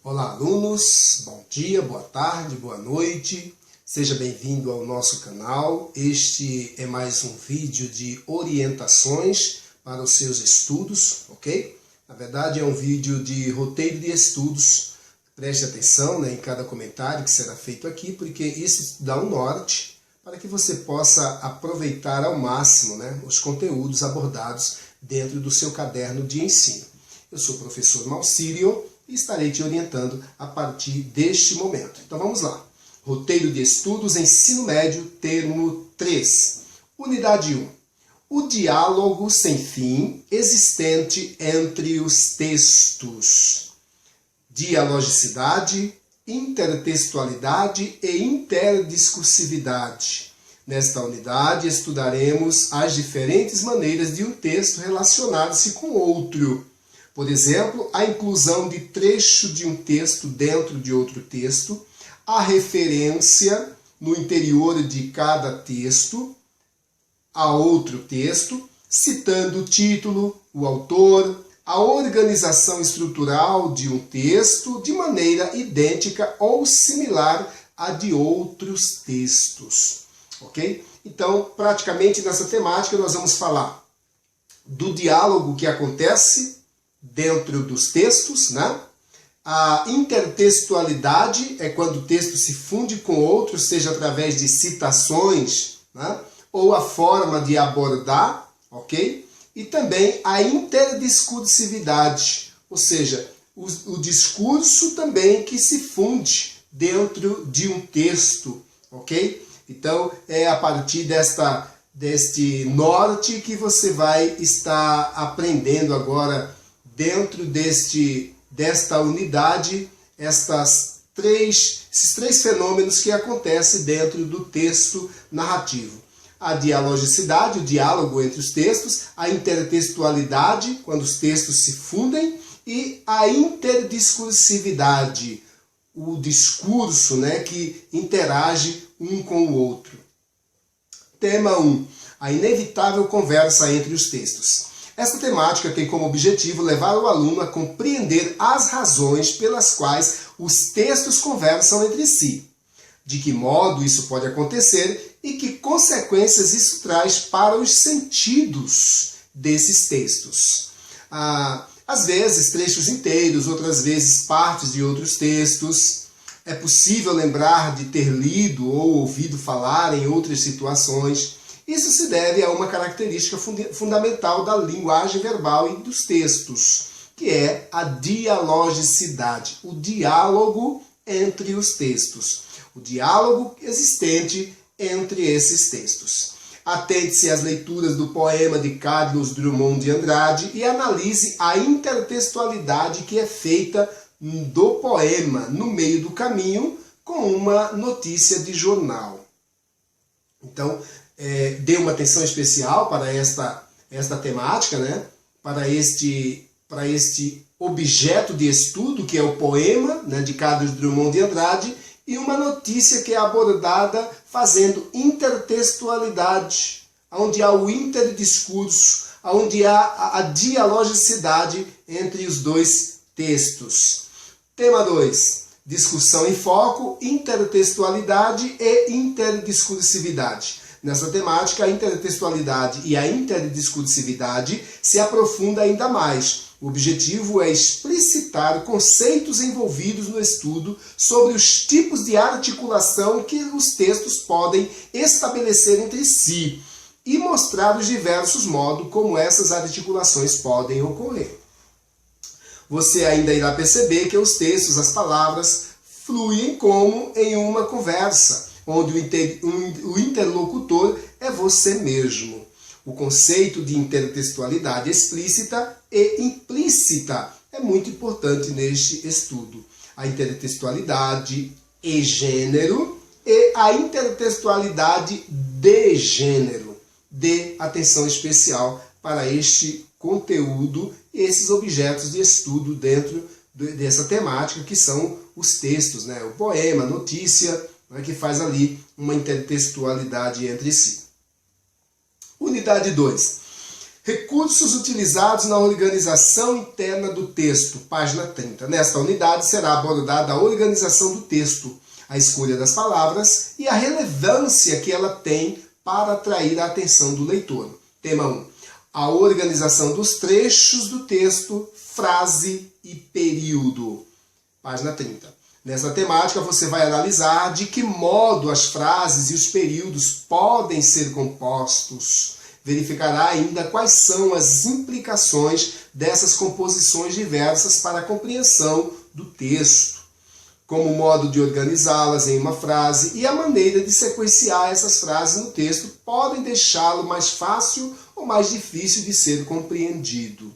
Olá, alunos, bom dia, boa tarde, boa noite, seja bem-vindo ao nosso canal. Este é mais um vídeo de orientações para os seus estudos, ok? Na verdade é um vídeo de roteiro de estudos. Preste atenção, em cada comentário que será feito aqui, porque isso dá um norte para que você possa aproveitar ao máximo, os conteúdos abordados dentro do seu caderno de ensino. Eu sou o professor Malcírio e estarei te orientando a partir deste momento. Então vamos lá. Roteiro de estudos, ensino médio, termo 3. Unidade 1. O diálogo sem fim existente entre os textos. Dialogicidade, intertextualidade e interdiscursividade. Nesta unidade estudaremos as diferentes maneiras de um texto relacionar-se com outro. Por exemplo, a inclusão de trecho de um texto dentro de outro texto, a referência no interior de cada texto a outro texto, citando o título, o autor, a organização estrutural de um texto de maneira idêntica ou similar à de outros textos. Ok? Então, praticamente nessa temática nós vamos falar do diálogo que acontece dentro dos textos, A intertextualidade é quando o texto se funde com outro, seja através de citações, ou a forma de abordar, ok? E também a interdiscursividade, ou seja, o discurso também que se funde dentro de um texto, ok? Então, é a partir deste norte que você vai estar aprendendo agora dentro desta unidade, esses três fenômenos que acontecem dentro do texto narrativo. A dialogicidade, o diálogo entre os textos, a intertextualidade, quando os textos se fundem, e a interdiscursividade, o discurso que interage um com o outro. Tema 1. A inevitável conversa entre os textos. Esta temática tem como objetivo levar o aluno a compreender as razões pelas quais os textos conversam entre si, de que modo isso pode acontecer e que consequências isso traz para os sentidos desses textos. Às vezes trechos inteiros, outras vezes partes de outros textos. É possível lembrar de ter lido ou ouvido falar em outras situações. Isso se deve a uma característica fundamental da linguagem verbal e dos textos, que é a dialogicidade, o diálogo entre os textos, o diálogo existente entre esses textos. Atente-se às leituras do poema de Carlos Drummond de Andrade e analise a intertextualidade que é feita do poema no meio do caminho com uma notícia de jornal. Então, dê uma atenção especial para esta temática, para este objeto de estudo, que é o poema de Carlos Drummond de Andrade, e uma notícia que é abordada fazendo intertextualidade, onde há o interdiscurso, onde há a dialogicidade entre os dois textos. Tema 2. Discussão em foco, intertextualidade e interdiscursividade. Nessa temática, a intertextualidade e a interdiscursividade se aprofunda ainda mais. O objetivo é explicitar conceitos envolvidos no estudo sobre os tipos de articulação que os textos podem estabelecer entre si e mostrar os diversos modos como essas articulações podem ocorrer. Você ainda irá perceber que os textos, as palavras, fluem como em uma conversa, onde o interlocutor é você mesmo. O conceito de intertextualidade explícita e implícita é muito importante neste estudo. A intertextualidade e gênero e a intertextualidade de gênero. Dê atenção especial para este conteúdo e esses objetos de estudo dentro dessa temática, que são os textos, o poema, a notícia, que faz ali uma intertextualidade entre si. Unidade 2. Recursos utilizados na organização interna do texto, página 30. Nesta unidade será abordada a organização do texto, a escolha das palavras e a relevância que ela tem para atrair a atenção do leitor. Tema 1. A organização dos trechos do texto, frase e período. Página 30. Nesta temática você vai analisar de que modo as frases e os períodos podem ser compostos. Verificará ainda quais são as implicações dessas composições diversas para a compreensão do texto, como o modo de organizá-las em uma frase e a maneira de sequenciar essas frases no texto podem deixá-lo mais fácil ou mais difícil de ser compreendido.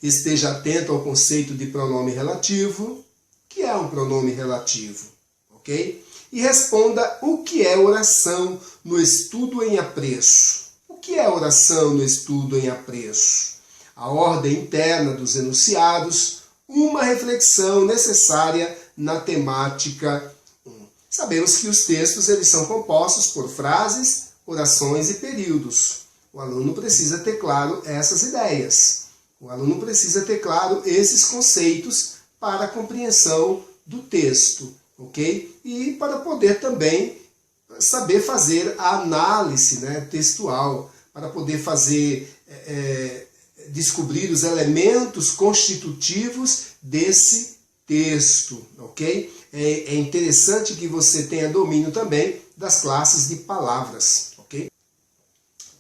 Esteja atento ao conceito de pronome relativo. O que é um pronome relativo? Ok? E responda o que é oração no estudo em apreço. O que é oração no estudo em apreço? A ordem interna dos enunciados, uma reflexão necessária na temática 1. Sabemos que os textos eles são compostos por frases, orações e períodos. O aluno precisa ter claro essas ideias. O aluno precisa ter claro esses conceitos para a compreensão do texto. Ok? E para poder também saber fazer a análise, né, textual, para poder fazer, descobrir os elementos constitutivos desse texto. Ok? É interessante que você tenha domínio também das classes de palavras. Ok?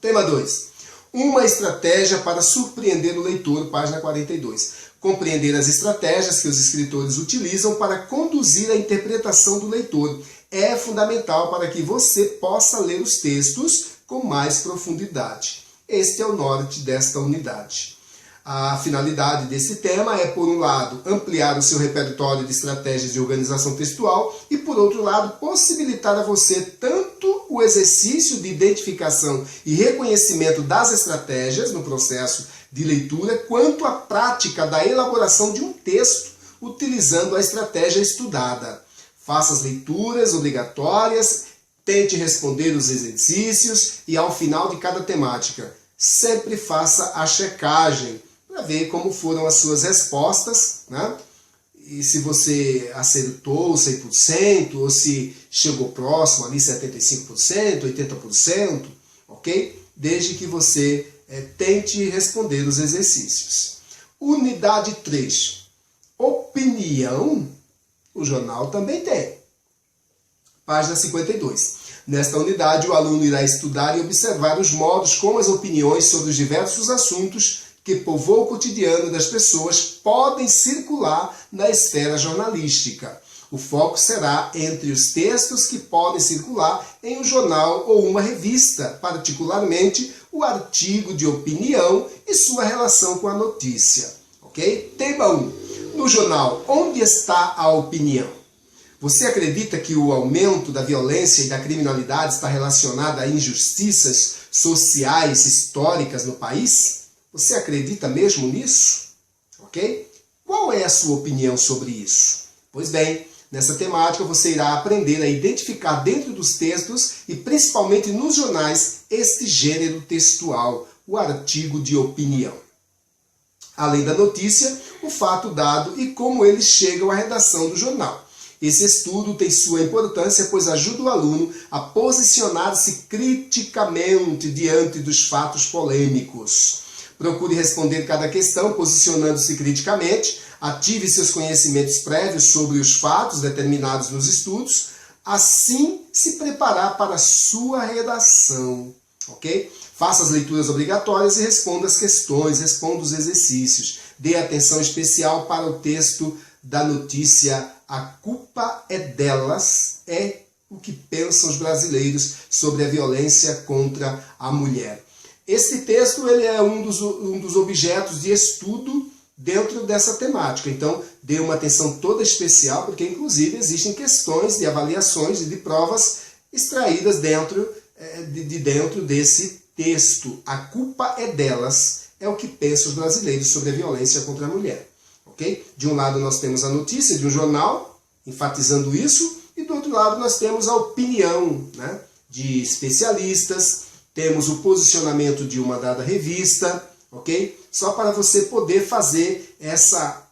Tema 2. Uma estratégia para surpreender o leitor, página 42. Compreender as estratégias que os escritores utilizam para conduzir a interpretação do leitor é fundamental para que você possa ler os textos com mais profundidade. Este é o norte desta unidade. A finalidade desse tema é, por um lado, ampliar o seu repertório de estratégias de organização textual e, por outro lado, possibilitar a você tanto o exercício de identificação e reconhecimento das estratégias no processo de leitura, quanto a prática da elaboração de um texto utilizando a estratégia estudada. Faça as leituras obrigatórias, tente responder os exercícios e, ao final de cada temática, sempre faça a checagem para ver como foram as suas respostas, né? E se você acertou 100% ou se chegou próximo ali 75%, 80%, ok? Desde que você tente responder os exercícios. Unidade 3. Opinião, o jornal também tem. Página 52. Nesta unidade, o aluno irá estudar e observar os modos como as opiniões sobre os diversos assuntos que povoam o cotidiano das pessoas podem circular na esfera jornalística. O foco será entre os textos que podem circular em um jornal ou uma revista, particularmente o artigo de opinião e sua relação com a notícia. Ok? Tema 1. No jornal, onde está a opinião? Você acredita que o aumento da violência e da criminalidade está relacionado a injustiças sociais históricas no país? Você acredita mesmo nisso? Ok? Qual é a sua opinião sobre isso? Pois bem, nessa temática você irá aprender a identificar dentro dos textos e principalmente nos jornais este gênero textual, o artigo de opinião. Além da notícia, o fato dado e como eles chegam à redação do jornal. Esse estudo tem sua importância, pois ajuda o aluno a posicionar-se criticamente diante dos fatos polêmicos. Procure responder cada questão posicionando-se criticamente, ative seus conhecimentos prévios sobre os fatos determinados nos estudos, assim se preparar para a sua redação. Ok? Faça as leituras obrigatórias e responda as questões, responda os exercícios. Dê atenção especial para o texto da notícia "A culpa é delas", é o que pensam os brasileiros sobre a violência contra a mulher. Este texto ele é um dos objetos de estudo dentro dessa temática. Então, dê uma atenção toda especial, porque inclusive existem questões de avaliações e de provas extraídas dentro desse texto. A culpa é delas, é o que pensam os brasileiros sobre a violência contra a mulher. Okay? De um lado nós temos a notícia de um jornal, enfatizando isso, e do outro lado nós temos a opinião, né, de especialistas temos o posicionamento de uma dada revista, ok? Só para você poder fazer essa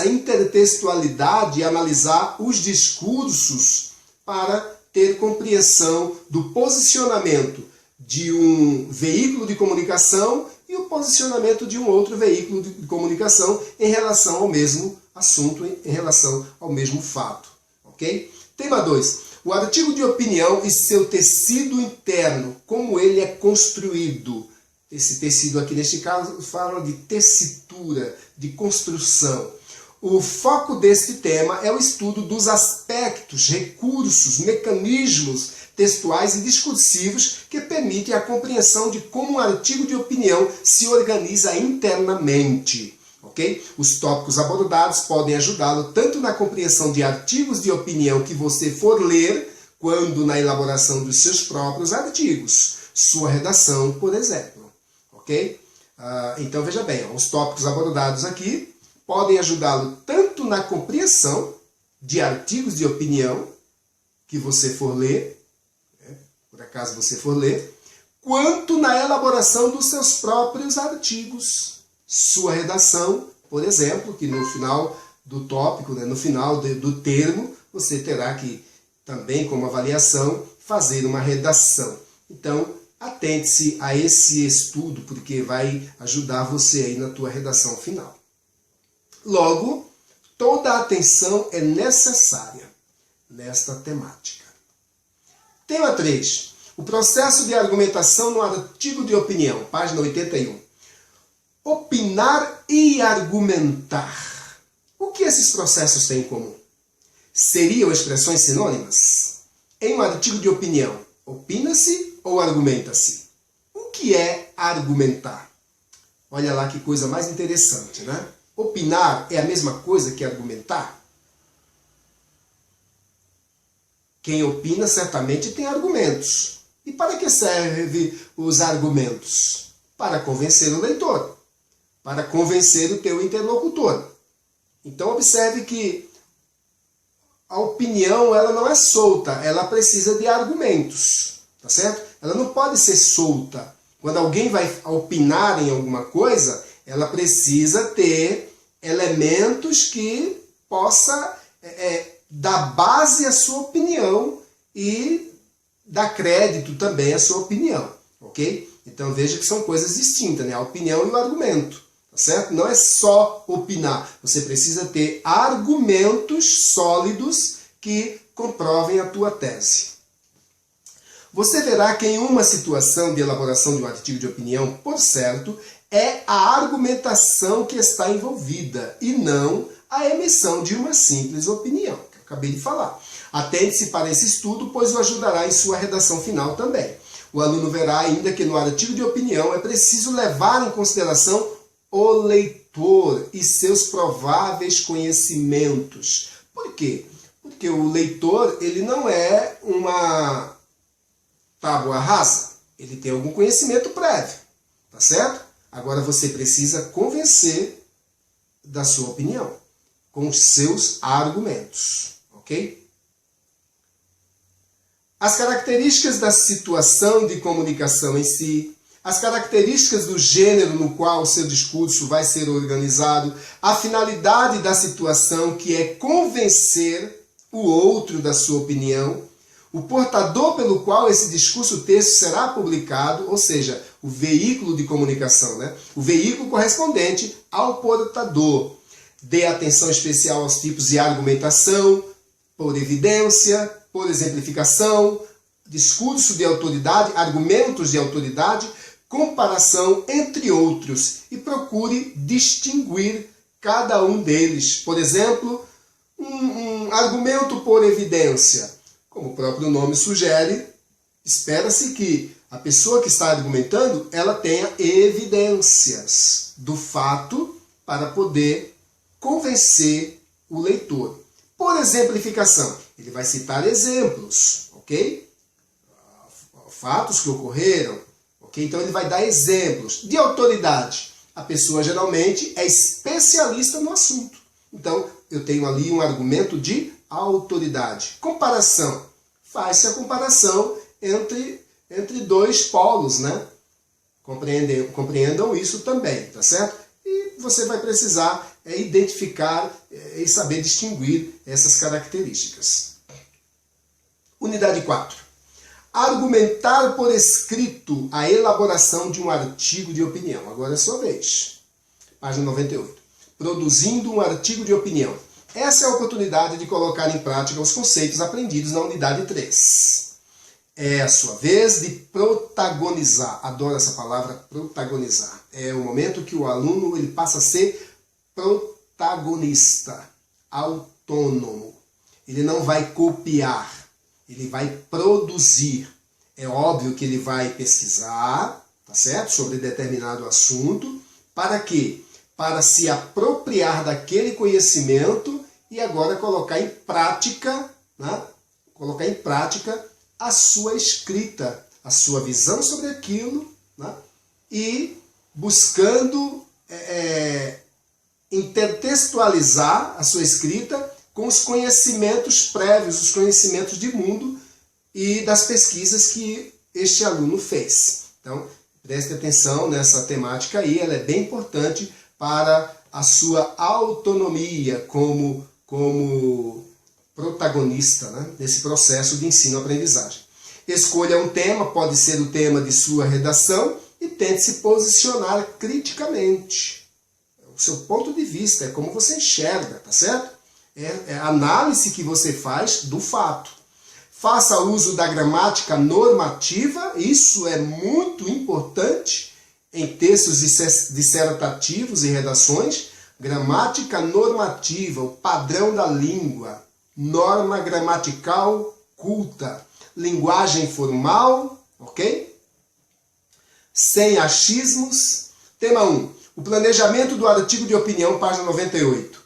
intertextualidade e analisar os discursos para ter compreensão do posicionamento de um veículo de comunicação e o posicionamento de um outro veículo de comunicação em relação ao mesmo assunto, em relação ao mesmo fato, ok? Tema 2. O artigo de opinião e seu tecido interno, como ele é construído. Esse tecido aqui, neste caso, fala de tessitura, de construção. O foco deste tema é o estudo dos aspectos, recursos, mecanismos textuais e discursivos que permitem a compreensão de como um artigo de opinião se organiza internamente. Okay? Os tópicos abordados podem ajudá-lo tanto na compreensão de artigos de opinião que você for ler, quanto na elaboração dos seus próprios artigos, sua redação, por exemplo. Okay? Então veja bem, os tópicos abordados aqui podem ajudá-lo tanto na compreensão de artigos de opinião que você for ler, por acaso você for ler, quanto na elaboração dos seus próprios artigos. Sua redação, por exemplo, que no final do tópico, no final do termo, você terá que, também como avaliação, fazer uma redação. Então, atente-se a esse estudo, porque vai ajudar você aí na tua redação final. Logo, toda a atenção é necessária nesta temática. Tema 3. O processo de argumentação no artigo de opinião, página 81. Opinar e argumentar. O que esses processos têm em comum? Seriam expressões sinônimas? Em um artigo de opinião, opina-se ou argumenta-se? O que é argumentar? Olha lá que coisa mais interessante, né? Opinar é a mesma coisa que argumentar? Quem opina certamente tem argumentos. E para que servem os argumentos? Para convencer o leitor, para convencer o teu interlocutor. Então observe que a opinião ela não é solta, ela precisa de argumentos, tá certo? Ela não pode ser solta. Quando alguém vai opinar em alguma coisa, ela precisa ter elementos que possa dar base à sua opinião e dar crédito também à sua opinião, ok? Então veja que são coisas distintas, né? A opinião e o argumento, tá certo? Não é só opinar, você precisa ter argumentos sólidos que comprovem a tua tese. Você verá que em uma situação de elaboração de um artigo de opinião, por certo, é a argumentação que está envolvida e não a emissão de uma simples opinião, que eu acabei de falar. Atente-se para esse estudo, pois o ajudará em sua redação final também. O aluno verá ainda que no artigo de opinião é preciso levar em consideração o leitor e seus prováveis conhecimentos. Por quê? Porque o leitor ele não é uma tábua rasa, ele tem algum conhecimento prévio, tá certo? Agora você precisa convencer da sua opinião, com os seus argumentos, ok? As características da situação de comunicação em si, as características do gênero no qual o seu discurso vai ser organizado, a finalidade da situação, que é convencer o outro da sua opinião, o portador pelo qual esse discurso texto será publicado, ou seja, o veículo de comunicação, né? O veículo correspondente ao portador. Dê atenção especial aos tipos de argumentação, por evidência, por exemplificação, discurso de autoridade, argumentos de autoridade, comparação, entre outros, e procure distinguir cada um deles. Por exemplo, um argumento por evidência. Como o próprio nome sugere, espera-se que a pessoa que está argumentando, ela tenha evidências do fato para poder convencer o leitor. Por exemplificação, ele vai citar exemplos, ok? Fatos que ocorreram, ok? Então ele vai dar exemplos. De autoridade, a pessoa geralmente é especialista no assunto. Então eu tenho ali um argumento de autoridade. Comparação. Faz-se a comparação entre entre dois polos, né? Compreendam isso também, tá certo? E você vai precisar identificar e saber distinguir essas características. Unidade 4. Argumentar por escrito a elaboração de um artigo de opinião. Agora é sua vez. Página 98. Produzindo um artigo de opinião. Essa é a oportunidade de colocar em prática os conceitos aprendidos na unidade 3. É a sua vez de protagonizar. Adoro essa palavra, protagonizar. É o momento que o aluno ele passa a ser protagonista, autônomo. Ele não vai copiar, ele vai produzir. É óbvio que ele vai pesquisar, tá certo? Sobre determinado assunto. Para quê? Para se apropriar daquele conhecimento e agora colocar em prática, né? Colocar em prática a sua escrita, a sua visão sobre aquilo, né? E buscando intertextualizar a sua escrita com os conhecimentos prévios, os conhecimentos de mundo e das pesquisas que este aluno fez. Então, preste atenção nessa temática aí, ela é bem importante para a sua autonomia como protagonista, né, desse processo de ensino-aprendizagem. Escolha um tema, pode ser o tema de sua redação, e tente se posicionar criticamente. O seu ponto de vista, é como você enxerga, tá certo? É a análise que você faz do fato. Faça uso da gramática normativa, isso é muito importante em textos dissertativos e redações. Gramática normativa, o padrão da língua, norma gramatical culta, linguagem formal, ok? Sem achismos. Tema 1. O planejamento do artigo de opinião, página 98.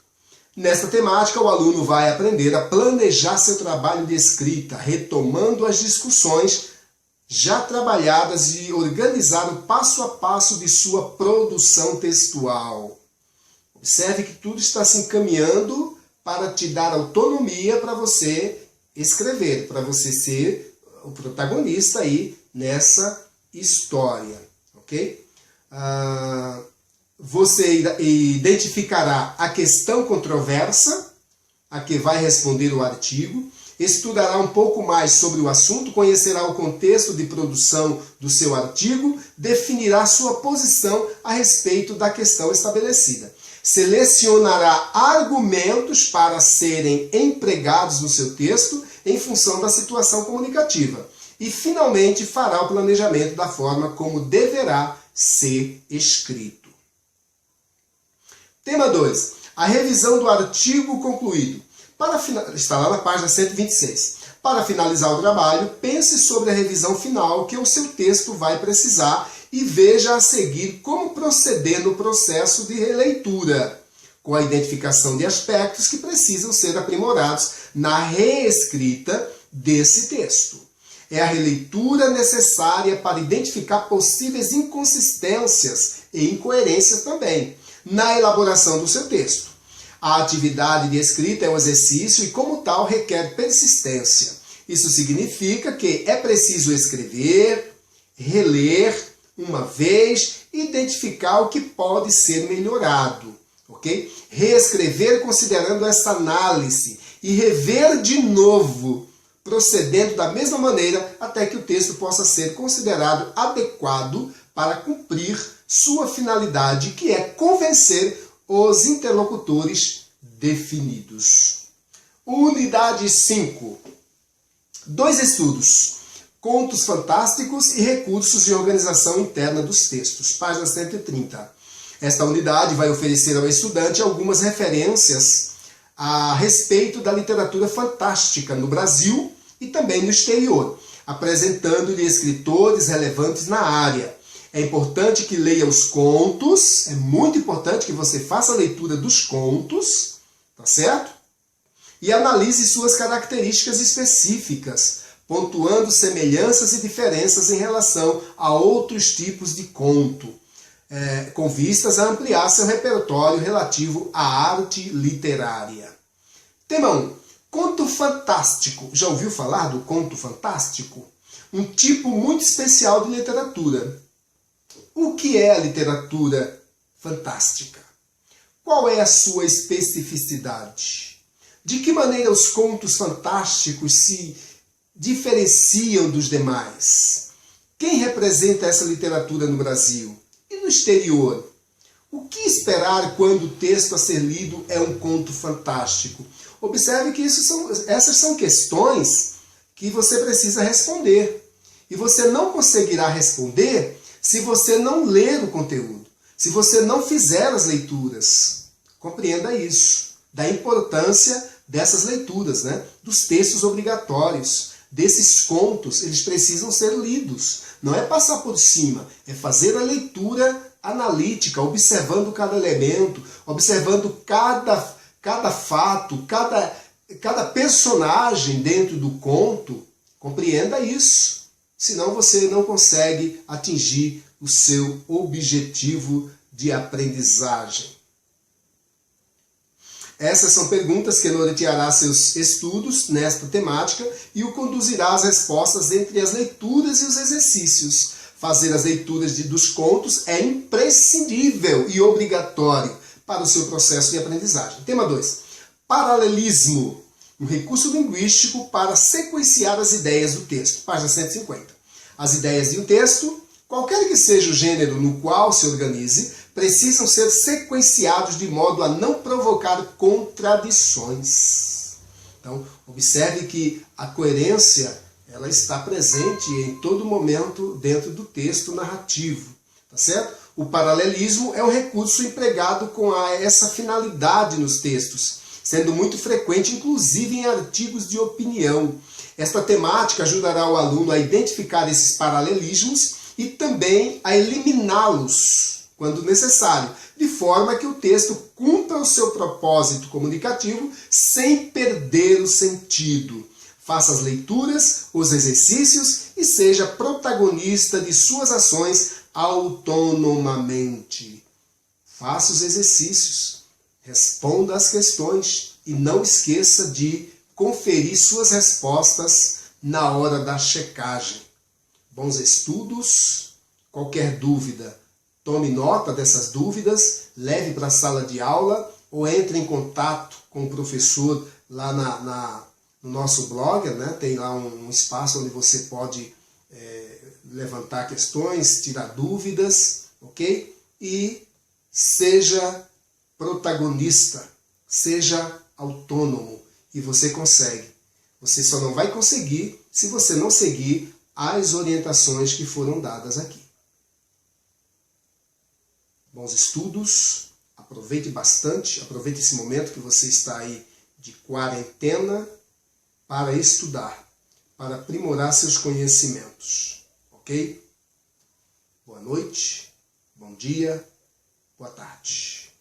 Nesta temática, o aluno vai aprender a planejar seu trabalho de escrita, retomando as discussões já trabalhadas e organizar o passo a passo de sua produção textual. Observe que tudo está se encaminhando para te dar autonomia para você escrever, para você ser o protagonista aí nessa história, ok? Você identificará a questão controversa, a que vai responder o artigo, estudará um pouco mais sobre o assunto, conhecerá o contexto de produção do seu artigo, definirá sua posição a respeito da questão estabelecida. Selecionará argumentos para serem empregados no seu texto em função da situação comunicativa. E, finalmente, fará o planejamento da forma como deverá ser escrito. Tema 2. A revisão do artigo concluído. Está lá na página 126. Para finalizar o trabalho, pense sobre a revisão final que o seu texto vai precisar e veja a seguir como proceder no processo de releitura, com a identificação de aspectos que precisam ser aprimorados na reescrita desse texto. É a releitura necessária para identificar possíveis inconsistências e incoerências também na elaboração do seu texto. A atividade de escrita é um exercício e, como tal, requer persistência. Isso significa que é preciso escrever, reler uma vez e identificar o que pode ser melhorado, ok? Reescrever considerando essa análise e rever de novo, procedendo da mesma maneira até que o texto possa ser considerado adequado para cumprir sua finalidade, que é convencer os interlocutores definidos. Unidade 5. 2 estudos. Contos fantásticos e recursos de organização interna dos textos. Página 130. Esta unidade vai oferecer ao estudante algumas referências a respeito da literatura fantástica no Brasil e também no exterior, apresentando-lhe escritores relevantes na área. É importante que leia os contos, é muito importante que você faça a leitura dos contos, tá certo? E analise suas características específicas, pontuando semelhanças e diferenças em relação a outros tipos de conto, com vistas a ampliar seu repertório relativo à arte literária. Tema 1. Conto fantástico. Já ouviu falar do conto fantástico? um tipo muito especial de literatura. O que é a literatura fantástica? Qual é a sua especificidade? De que maneira os contos fantásticos se diferenciam dos demais? Quem representa essa literatura no Brasil e no exterior? O que esperar quando o texto a ser lido é um conto fantástico? Observe que essas são questões que você precisa responder. E você não conseguirá responder se você não ler o conteúdo, se você não fizer as leituras. Compreenda isso, da importância dessas leituras, né? Dos textos obrigatórios, desses contos, eles precisam ser lidos. Não é passar por cima, é fazer a leitura analítica, observando cada elemento, observando cada fato, cada personagem dentro do conto. Compreenda isso. Senão você não consegue atingir o seu objetivo de aprendizagem. Essas são perguntas que norteará seus estudos nesta temática e o conduzirá às respostas entre as leituras e os exercícios. Fazer as leituras dos contos é imprescindível e obrigatório para o seu processo de aprendizagem. Tema 2. Paralelismo. Um recurso linguístico para sequenciar as ideias do texto. Página 150. As ideias de um texto, qualquer que seja o gênero no qual se organize, precisam ser sequenciados de modo a não provocar contradições. Então, observe que a coerência ela está presente em todo momento dentro do texto narrativo. Tá certo? O paralelismo é um recurso empregado com essa finalidade nos textos, sendo muito frequente, inclusive em artigos de opinião. Esta temática ajudará o aluno a identificar esses paralelismos e também a eliminá-los quando necessário, de forma que o texto cumpra o seu propósito comunicativo sem perder o sentido. Faça as leituras, os exercícios e seja protagonista de suas ações autonomamente. Faça os exercícios, responda às questões e não esqueça de conferir suas respostas na hora da checagem. Bons estudos. Qualquer dúvida, tome nota dessas dúvidas, leve para a sala de aula ou entre em contato com o professor lá no nosso blog, né? Tem lá um espaço onde você pode levantar questões, tirar dúvidas, ok? E seja protagonista, seja autônomo e você consegue. Você só não vai conseguir se você não seguir as orientações que foram dadas aqui. Bons estudos, aproveite bastante, aproveite esse momento que você está aí de quarentena para estudar, para aprimorar seus conhecimentos, ok? Boa noite, bom dia, boa tarde.